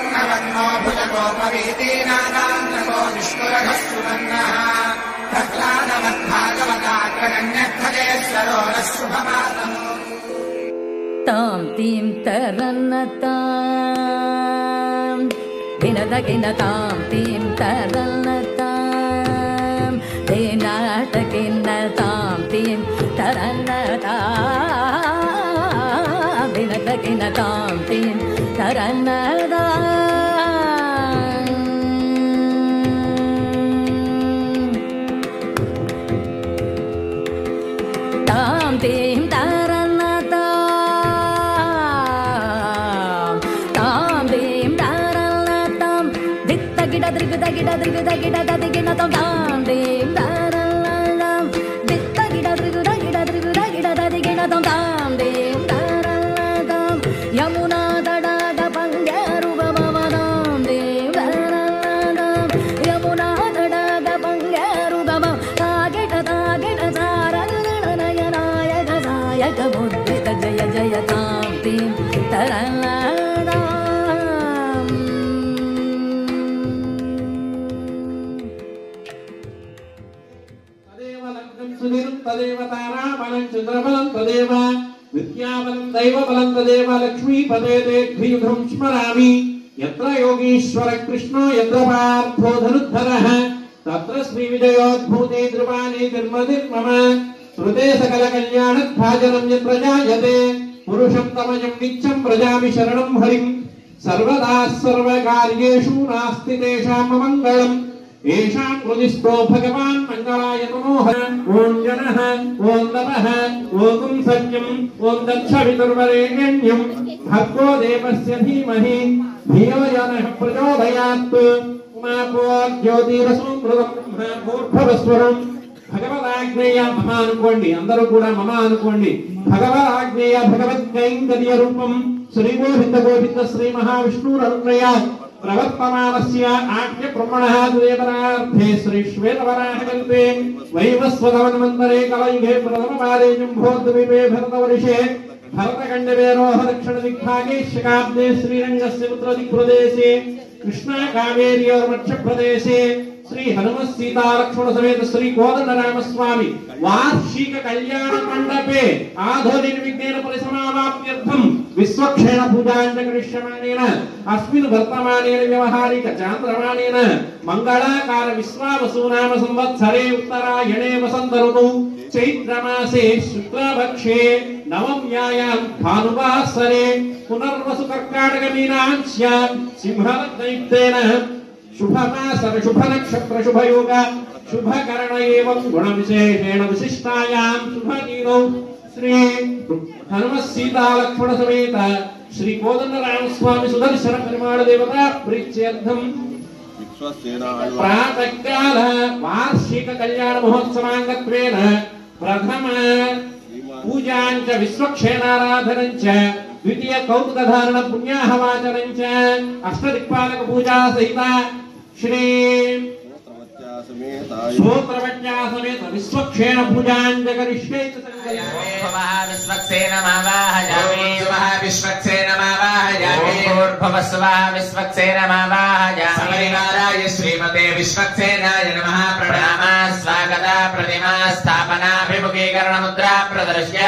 प्रपन्नो भुजगोपवीतीनागान्तको निष्कुलघस्तुमन्नः प्रह्लादमद्भागवताग्रगण्यध्वजेश्वरो नः शुभपातम् तां तीं तरन्नतां विनदगिनतां तीं तरन्नतां तेनाटकिन्नतां तीं तरन्नतां विनदगिनतां तीं तरन्नतां तां तीं यमुना तडाग पंगरुगमवदां यमुना तडाग पंगरुगम तागिट तागिट सारगणनयनायक सायक मुद्रित जय जय तां तीं तरन्नतां तदेव ताराबलं चंद्रबलं तदेव विद्याबलं दैवबलं तदेव लक्ष्मीपदे तेऽघ्रियुधं स्मरामि यत्र योगीश्वर कृष्णो यत्र पार्थो धनुद्धरः तत्र श्रीविजयोद्भूते द्रुवाणे निर्मतिर्मम श्रुते सकलकल्याणभाजनं यत्र जायते पुरुषं तमजं नित्यं व्रजामि शरणं हरिं सर्वदा सर्वकार्येषु नास्ति तेषां मङ्गलम् येषां हृदिस्थो भगवान् मङ्गलाय तमोहर ओं जनः ओं नमः ओं सत्यं ओं दक्षवितुर्वरेण्यं भर्गो देवस्य धीमहि धियो यो नः प्रचोदयात् उमापो ज्योतिरसंकृतं मूर्धवस्वरं భగవదాజ్ఞేయ మమ అనుకోండి అందరూ కూడా మమ అనుకోండి భగవదాజ్ఞేయ భగవద్కైంకర్య రూపం శ్రీ గోవింద గోవింద శ్రీ మహావిష్ణురనుగ్రయ ప్రవర్తమానస్య ఆజ్ఞ బ్రహ్మణః దేవనార్థే శ్రీ శ్వేతవరాహకల్పే వైవస్వతమన్వంతరే కలయుగే ప్రథమపాదే జంబోద్వీపే భరతవర్షే భరతఖండవేరోహ దక్షిణ దిగ్భాగే శకాబ్దే శ్రీరంగస్య ఉత్తరదిక్ప్రదేశే కృష్ణా కావేర్యోర్ మధ్యప్రదేశే श्री हनुमत सीता लक्ष्मण समेत श्री कोदंडरामस्वामी वार्षिक कल्याण मंडपे आधोनिर्विघ्नेन परिसमाप्त्यर्थं विश्वक्षेण पूजाञ्च करिष्यमाणेन अस्मिन् वर्तमानेन व्यवहारिक चान्द्रमाणेन मंगलाकार विश्वावसु नाम संवत्सरे उत्तरायणे वसन्त ऋतौ चैत्रमासे शुक्लपक्षे नवम्यायां भानुवासरे पुनर्वसु कर्काटक मीनांस्यां सिंहलग्नयुक्तेन शुभमासर शुभ नक्षत्र शुभ योग शुभ करण एवं गुण विशेषेण विशिष्टायां शुभ नीनौ श्री हनुमत सीता लक्ष्मण समेत श्री कोदंडराम स्वामी सुदर्शन परिमाण देवता प्रीत्यर्थं प्रातःकाल वार्षिक कल्याण महोत्सवांगत्वेन प्रथम पूजाञ्च विश्वक्षेणाराधनञ्च द्वितीय कौतुकधारण पुण्याहवाचनञ्च अष्टदिक्पालक पूजा सहित श्री सूत्रवत्या समेत विश्वक्षेण पूजाञ्च करिष्ये विश्वक्सेनमावाहयामि विश्वक्सेनमावाहयामि भूर्भुवस्वः विश्वक्सेनमावाहयामि सपरिवाराय श्रीमते विश्वक्सेनाय नमः प्रणामः स्वागत प्रतिमा स्थापनाभिमुखीकरण मुद्रा प्रदर्श्य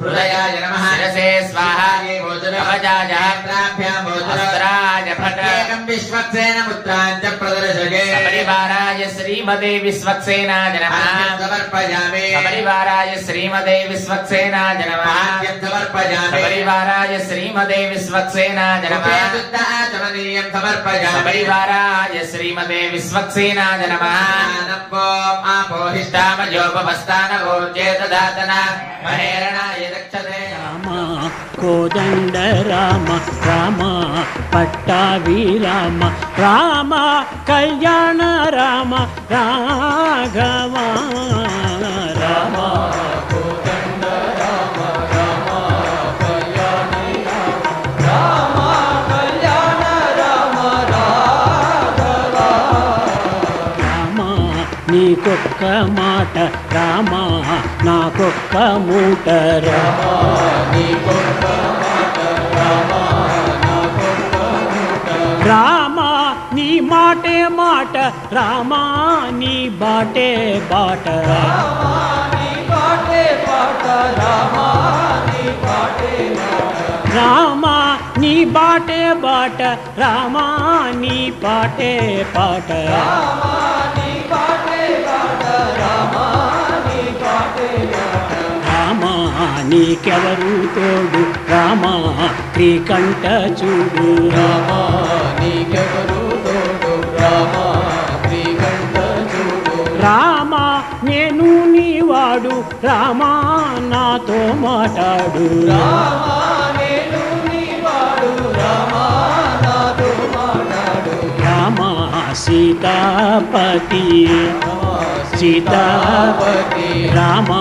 हृदयाय नमः शिरसे स्वाहा भोजनभजायात्राभ्यां भोजनराज भट्टं विश्वक्सेन मुद्राञ्च प्रदर्शये सपरिवाराय श्रीमते विश्वक्सेनाय नमः समर्पयामि सपरिवाराय श्रीमते विश्वक्सेनाय नमः समर्पयामि सपरिवाराय श्रीमते विश्वक्सेनाय नमः आचमनीयं समर्पयामि सपरिवाराय श्रीमते विश्वक्सेनाय नमः नमो आपोहिष्टामयोपवस्थानगोर्चेतदातन महेरणाय दक्षते राम कोदंड राम राम पट्टाभि राम राम कल्याण राम राघव राम कोदंड राम राम कल्याण राम कल्याण राम राघव राम नीकोक्क माट राम नाकोक्क मूट राम नीकोक्क माट राम नाकोक्क मूट రామా నీ మాటే మాట రామా నీ బాటే బాట రామా నీ బాటే బాట రామా నీ పాటే పాట రామా నీకెవరు తోడు రామా శ్రీకంఠ చూడు రామా నీకెవరు తోడు రామా శ్రీకంఠ చూడు రామా నేను నీవాడు రామా నాతో మాట్లాడు రామా నేను నీవాడు రామా నాతో మాట్లాడు రామా సీతాపతి సీతాపతి రామా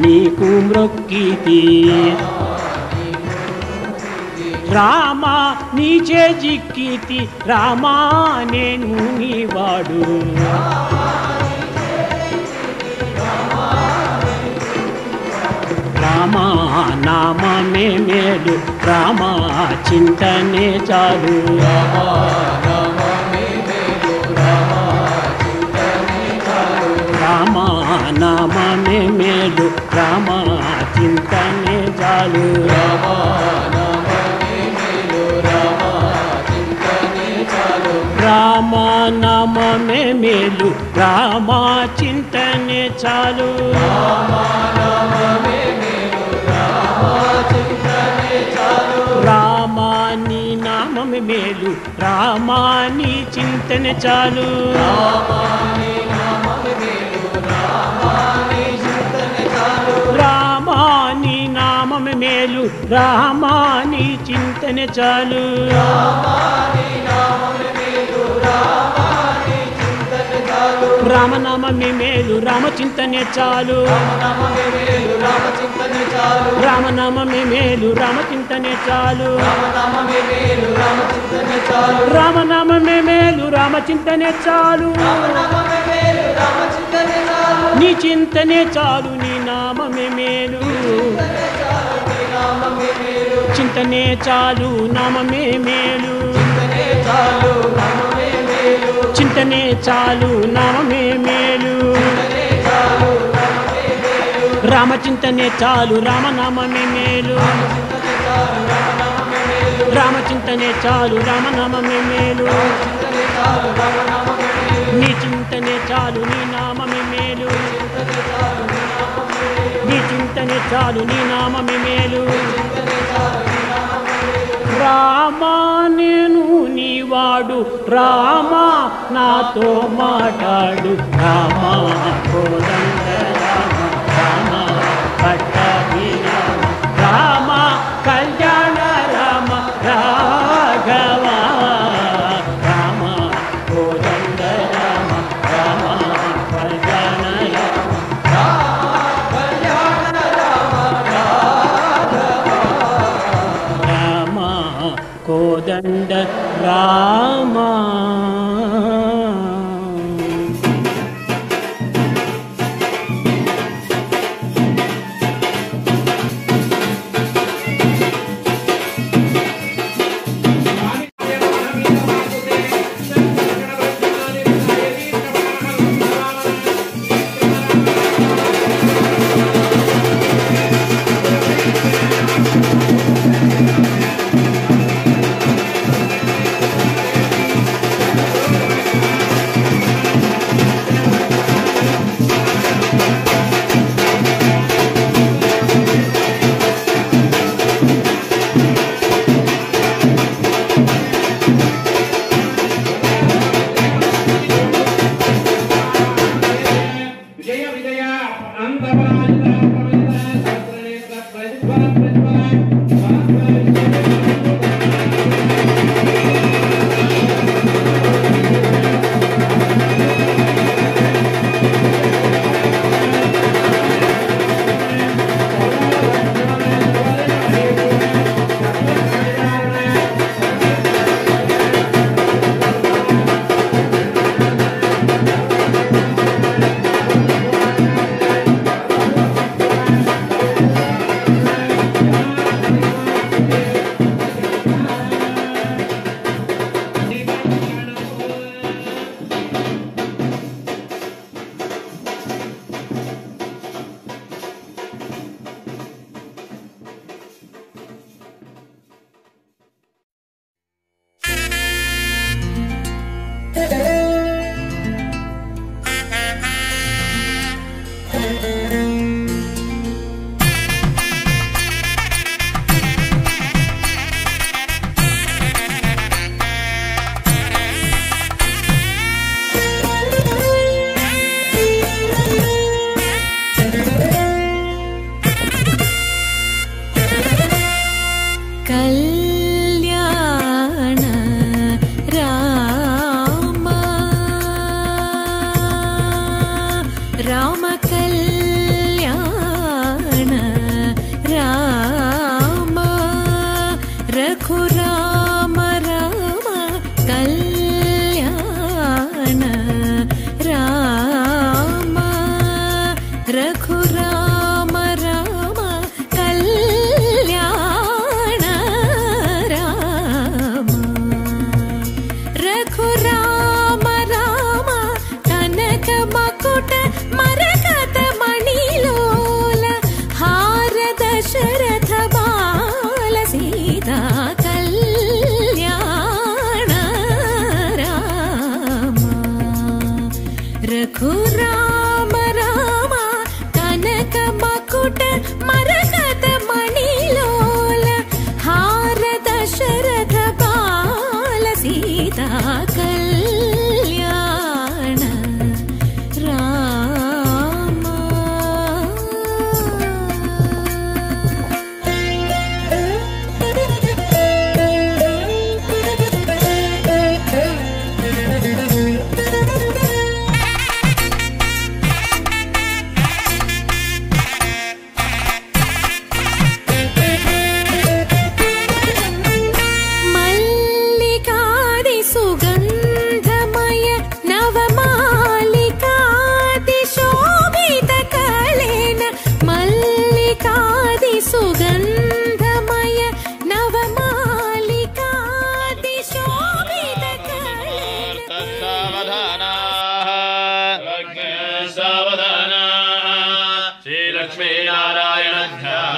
నీకు మ్రొక్కితి రామా నీచే జిక్కితి రామా నేను నీవాడు రామా నామమే మేలు రామా చింతనే చాలు రామా రామా నామమే మేలు రామా చింతనే చాలు రామా రామా నామమే మేలు రామా చింతనే చాలు రామా నీ నామమే మేలు రామా నీ చింతనే చాలు రామా నీ నామమే మేలు రామా నీ చింతనే చాలు రామనామమే మేలు రామచింతనే చాలు రామనామమే మేలు రామచింతనే చాలు రామనామమే మేలు రామచింతనే చాలు నీ చింతనే చాలు నీ నామమే మేలు చింతనే చాలు నామమే మేలు చింతనే చాలు నామమే మేలు రామచింతనే చాలు రామనామమే మేలు రామచింతనే చాలు రామనామమే మేలు నీ చింతనే చాలు నీ నామమే మేలు నీ చింతనే చాలు నీ నామమే మేలు రామా నేను నీవాడు రామా నాతో మాట్లాడు రామా కోదండ రామ పట్టాభి రామ కళ్యాణ రామ రాఘవ రామ కోదండ రామ రామ కళ్యాణ రామ కోదండ రామ कल्याण राम मल्लिकादि सुगंधमय नवमालिकादि शोभित कलेन मल्लिकादि सुगंधमय नवमालिकादि शोभित कलेन श्रीलक्ष्मीनारायण ध्यान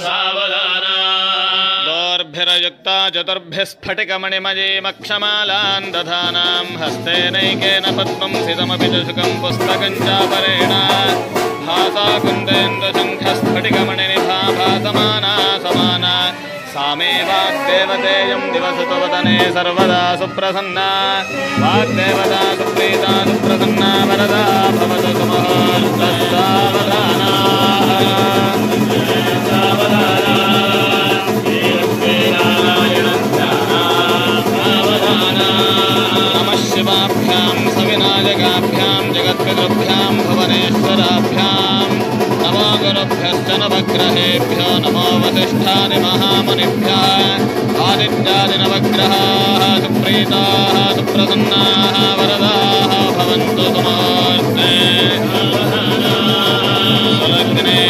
सावधान दोर्भिर्युक्ता चतुर्भिस्फटिकमणिमयीमक्षमालान् दधानां हस्तेनैकेन पद्मं सितमपि च शुकं पुस्तकं चापरेण भासा कुन्देन्दुशङ्खस्फटिकमणिनिभा भासमाना समाना सा मे वाग्देवतेयं दिवसतुवदने सर्वदा सुप्रसन्ना वाग्देवता सुप्रीता सुप्रसन्ना वरदा भवतु सुमुहूर्तः सावधाना नमः शिवाभ्यां सविनायकाभ्यां जगत्पितृभ्यां भुवनेश्वराभ्यां नमो गुरुभ्यश्च नवग्रहेभ्यो नमो वसिष्ठानि महामुनिभ्यः आदित्यादिनवग्रहाः सुप्रीताः सुप्रसन्नाः वरदाः भवन्तु सुमुहूर्ते सुलग्ने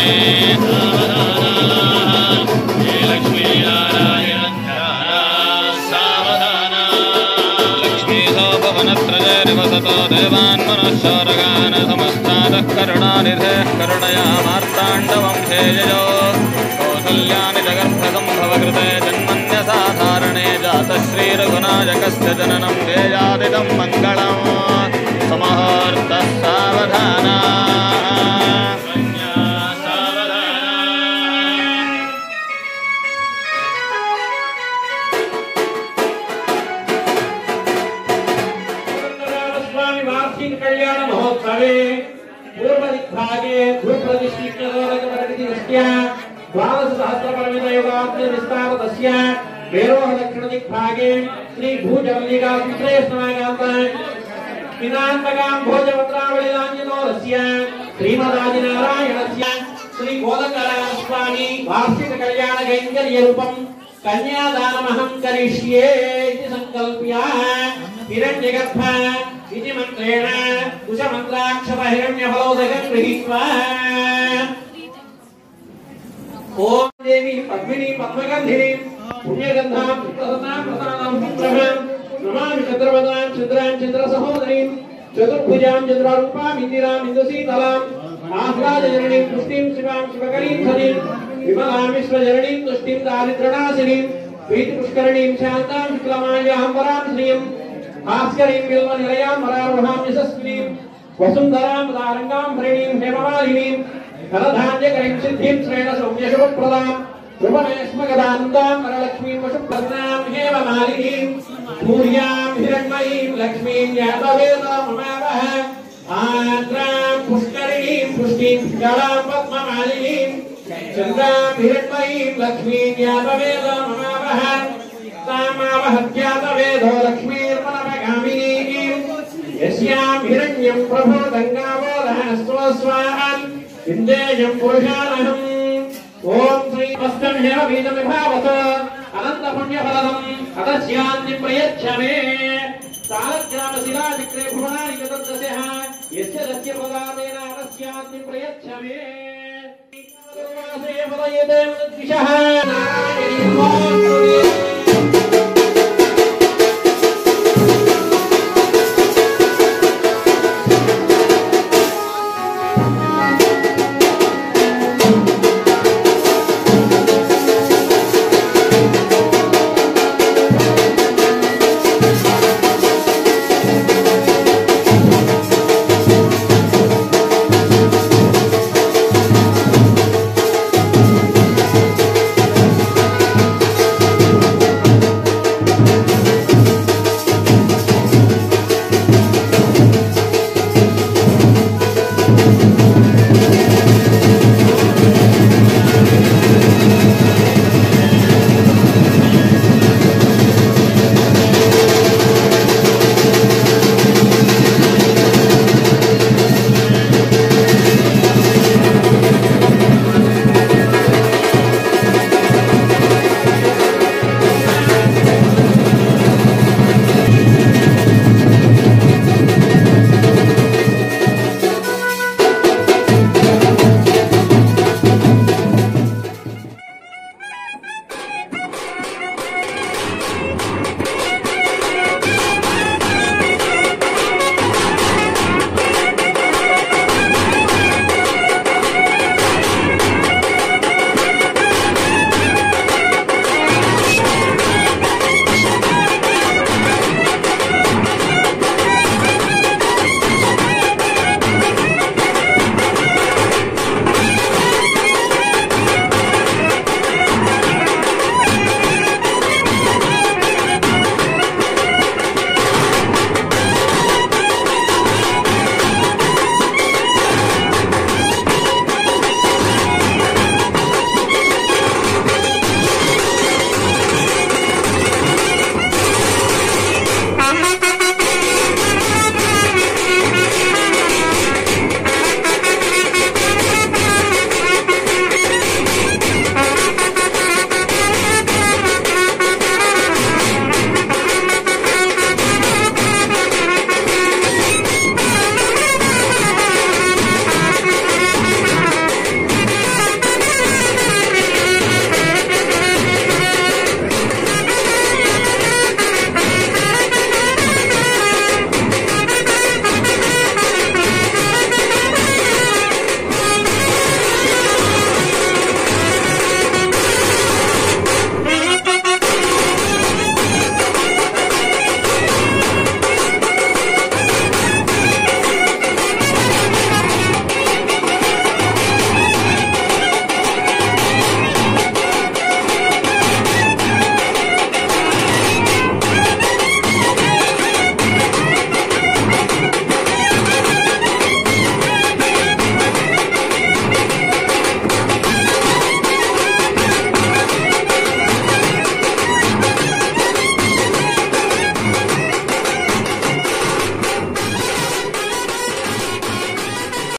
लक्ष्मीनारायण वसतो देवान् मनुष्योरगान् समस्तादः करुणानिधेः करुणया मार्ताण्डवं ध्येययो कौसल्यानि जगर्भसम्भवकृते जन्मन्यसाधारणे जातः श्रीरघुनायकस्य जननं देयादिदं मङ्गलम् सुमुहूर्तः सावधाना कल्याण महोत्सवे पूर्वदिग्भागे भूप्रतिष्ठितस्य द्वादशसहस्रपरिमितयुगाब्दविस्तारतस्य वेरोह दक्षिणदिग्भागे श्रीभूजमल्लिका सुश्रेष्ठनागान्त पिनान्तकां भोजपत्रावलिलाञ्जनोरस्य श्रीमदादिनारायणस्य श्रीगोदकरामस्वामी वार्षिककल्याणकैङ्कर्यरूपं कन्यादानमहं करिष्ये इति संकल्प्य हिरण्यगर्भ इति मन्त्रेण कुशमन्त्राक्षरहिरण्यफलोदकं गृहीत्वा ॐ देवी पद्मिनी पद्मगन्धिनी पुण्यगन्धां प्रसन्नां प्रसन्नां सुप्रभां नमामि चन्द्रवदां चन्द्रां चन्द्रसहोदरीं चतुर्भुजां चन्द्ररूपां इन्दिरां इन्दुसीतलां आह्लादजननीं पुष्टिं शिवां शिवकरीं सदीं विमलां विश्वजननीं तुष्टिं दारिद्र्यनाशिनीं प्रीतिपुष्करणीं शान्तां शुक्लमायां वरां श्रियं भास्करीं बिल्वनिलयां वरारोहां यशस्विनीं वसुन्धरां दारङ्गां भरणीं हेममालिनीं धनधान्यकरीं सिद्धिं श्रेण सौम्यशुभप्रदां शुभनेश्मगदानन्दां वरलक्ष्मीं वशुप्रदां हेममालिनीं भूर्यां हिरण्मयीं लक्ष्मीं यादवेदममावह आद्रां पुष्करिणीं पुष्टिं जलां पद्ममालिनीं चन्द्रां हिरण्मयीं लक्ष्मीं यादवेदममावह तामावहत्यातवेदो लक्ष्मीर्मनपगामिनीं यस्यां हिरण्यं प्रभो गङ्गावोदहनस्त्वस्वान् विन्देयं पुरुषानहम् ॐ श्री वस्तं हेम बीजमिभावत अनन्तपुण्यफलदम् अतस्यान्तिं प्रयच्छ मे सालग्रामशिलाचित्रे भुवनानि चतुर्दशः यस्य दस्य प्रदानेन अतस्यान्तिं प्रयच्छ मे नारायणी